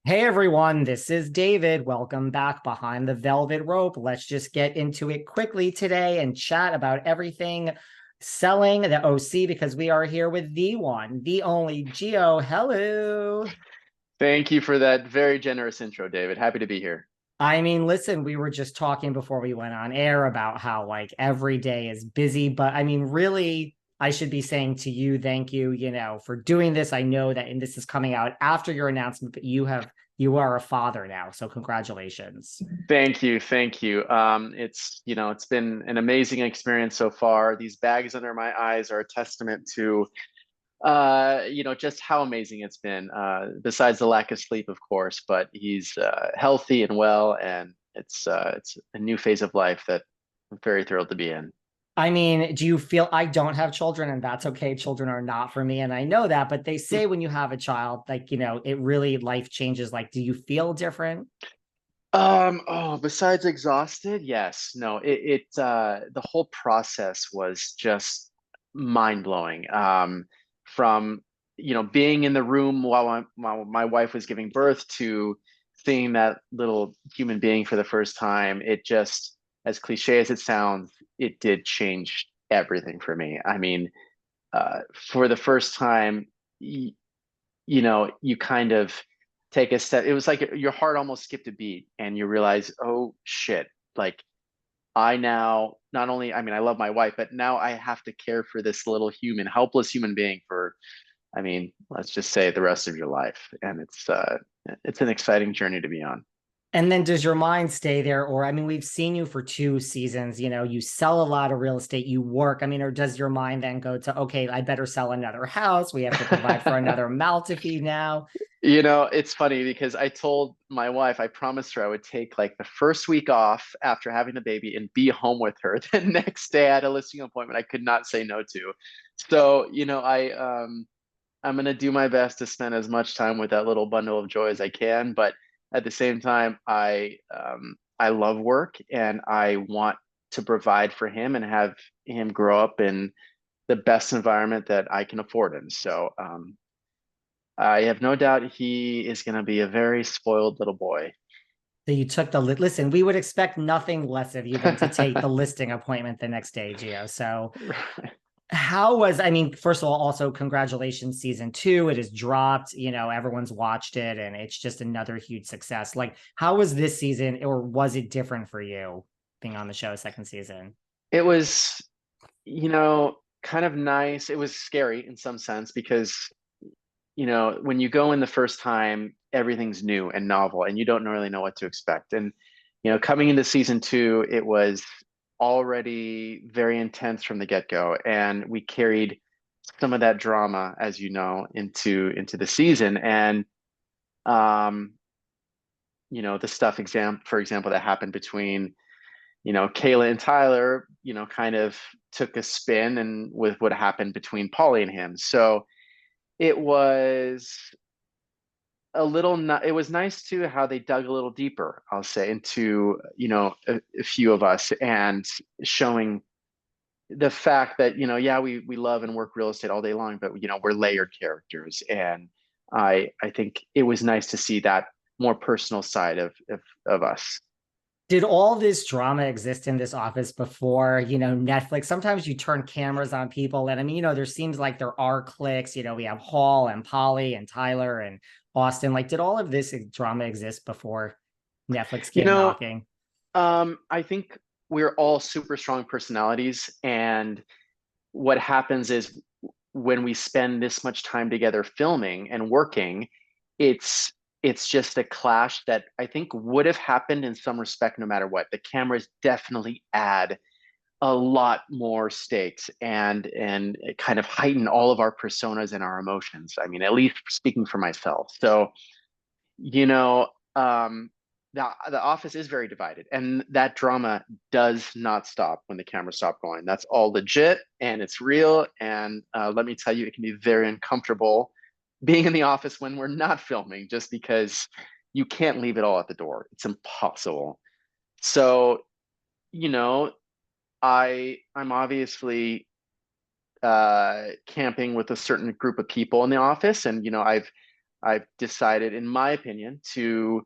Hey everyone, this is David. Welcome back behind the velvet rope. Let's just get into it quickly today and chat about everything selling the OC because we are here with the one, the only Gio Helou. Thank you for that very generous intro, David. Happy to be here. I mean, listen, we were just talking before we went on air about how like every day is busy, but I mean, really, I should be saying to you, thank you, for doing this. I know that and this is coming out after your announcement, but you are a father now, so congratulations. Thank you, thank you. It's been an amazing experience so far. These bags under my eyes are a testament to just how amazing it's been. Besides the lack of sleep, of course, but he's healthy and well, and it's a new phase of life that I'm very thrilled to be in. I mean, do you feel I don't have children and that's okay? Children are not for me. And I know that, but they say when you have a child, like, it really life changes. Like, do you feel different? Besides exhausted, yes. No, the whole process was just mind-blowing. From, being in the room while my wife was giving birth to seeing that little human being for the first time, it just, as cliche as it sounds, it did change everything for me. I mean, for the first time, you kind of take a step. It was like your heart almost skipped a beat, and you realize, oh shit, like I now not only, I mean, I love my wife, but now I have to care for this little human, helpless human being for, I mean, let's just say the rest of your life. And it's an exciting journey to be on. And then does your mind stay there? Or, I mean, we've seen you for 2 seasons, you sell a lot of real estate, you work. I mean, or does your mind then go to, okay, I better sell another house. We have to provide for another mouth to feed now. It's funny because I told my wife, I promised her I would take like the first week off after having the baby and be home with her. The next day I had a listing appointment I could not say no to. So, I'm gonna do my best to spend as much time with that little bundle of joy as I can, but at the same time, I love work and I want to provide for him and have him grow up in the best environment that I can afford him. So I have no doubt he is going to be a very spoiled little boy. So you took listen, we would expect nothing less of you than to take the listing appointment the next day, Gio. So how was, I mean, first of all, also congratulations, season two. It is dropped, everyone's watched it and it's just another huge success. Like, how was this season, or was it different for you being on the show second season? It was, kind of nice. It was scary in some sense because, when you go in the first time, everything's new and novel and you don't really know what to expect. And, coming into season two, it was already very intense from the get-go. And we carried some of that drama, as you know, into the season. And um, the stuff for example, that happened between, Kayla and Tyler, kind of took a spin and with what happened between Polly and him. So it was it was nice too how they dug a little deeper, I'll say, into, a few of us and showing the fact that, yeah, we love and work real estate all day long, but we're layered characters. And I think it was nice to see that more personal side of us. Did all this drama exist in this office before, Netflix? Sometimes you turn cameras on people, and I mean, there seems like there are cliques. We have Hall and Polly and Tyler and Austin. Like, did all of this drama exist before Netflix You came know, knocking? I think we're all super strong personalities, and what happens is when we spend this much time together filming and working, it's it's just a clash that I think would have happened in some respect no matter what. The cameras definitely add a lot more stakes and it kind of heighten all of our personas and our emotions. I mean, at least speaking for myself. So, you know, um, the office is very divided, and that drama does not stop when the cameras stop going. That's all legit and it's real. And let me tell you, it can be very uncomfortable being in the office when we're not filming, just because you can't leave it all at the door. It's impossible. So, you know, I'm obviously camping with a certain group of people in the office, and I've I've decided, in my opinion, to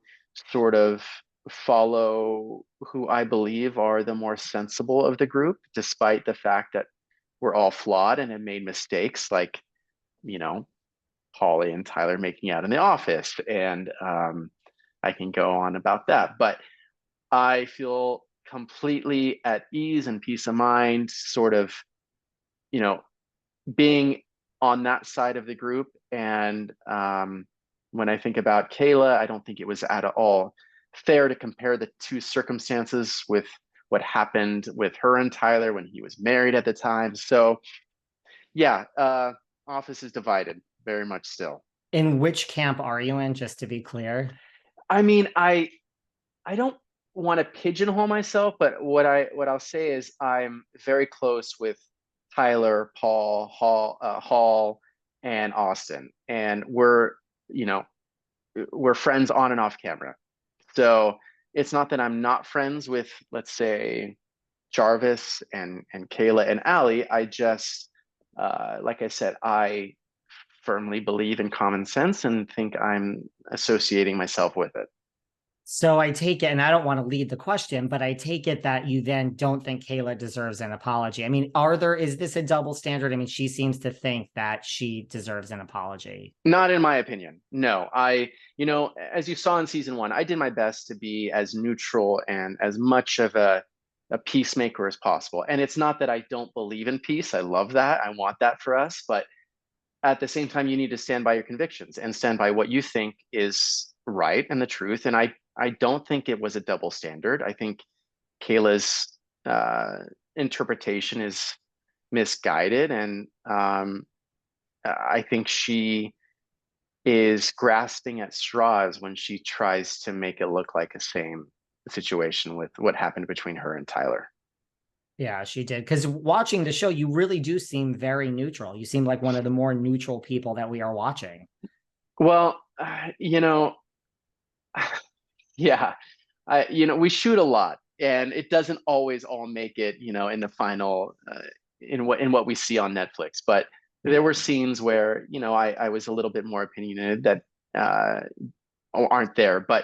sort of follow who I believe are the more sensible of the group, despite the fact that we're all flawed and have made mistakes, like, you know, Holly and Tyler making out in the office. And I can go on about that. But I feel completely at ease and peace of mind, sort of, you know, being on that side of the group. And when I think about Kayla, I don't think it was at all fair to compare the two circumstances with what happened with her and Tyler when he was married at the time. So yeah, office is divided very much still. In which camp are you in, just to be clear? I mean, I don't want to pigeonhole myself, but what I'll say is I'm very close with Tyler, Paul, Hall, and Austin, and you know we're friends on and off camera. So it's not that I'm not friends with, let's say, Jarvis and Kayla and Allie. I just, like I said, I firmly believe in common sense and think I'm associating myself with it. So I take it, and I don't want to lead the question, but I take it that you then don't think Kayla deserves an apology. I mean, is this a double standard? I mean, she seems to think that she deserves an apology. Not in my opinion. No, as you saw in season one, I did my best to be as neutral and as much of a peacemaker as possible. And it's not that I don't believe in peace. I love that. I want that for us. But at the same time, you need to stand by your convictions and stand by what you think is right and the truth. And I don't think it was a double standard. I think Kayla's interpretation is misguided, and I think she is grasping at straws when she tries to make it look like the same situation with what happened between her and Tyler. Yeah, she did. Because watching the show, you really do seem very neutral. You seem like one of the more neutral people that we are watching. Well, yeah, we shoot a lot, and it doesn't always all make it, in the final, in what we see on Netflix. But there were scenes where, I was a little bit more opinionated that uh, aren't there. But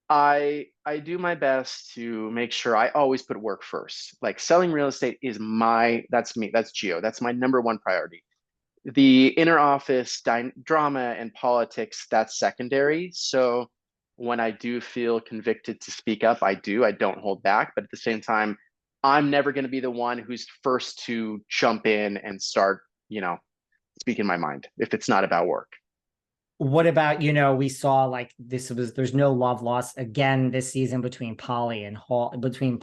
I do my best to make sure I always put work first. Like, selling real estate is that's me, that's Gio, that's my number one priority. The inner office drama and politics, that's secondary. So when I do feel convicted to speak up, I don't hold back. But at the same time, I'm never going to be the one who's first to jump in and start, speaking my mind if it's not about work. What about, we saw like there's no love lost again this season between Polly and Hall, between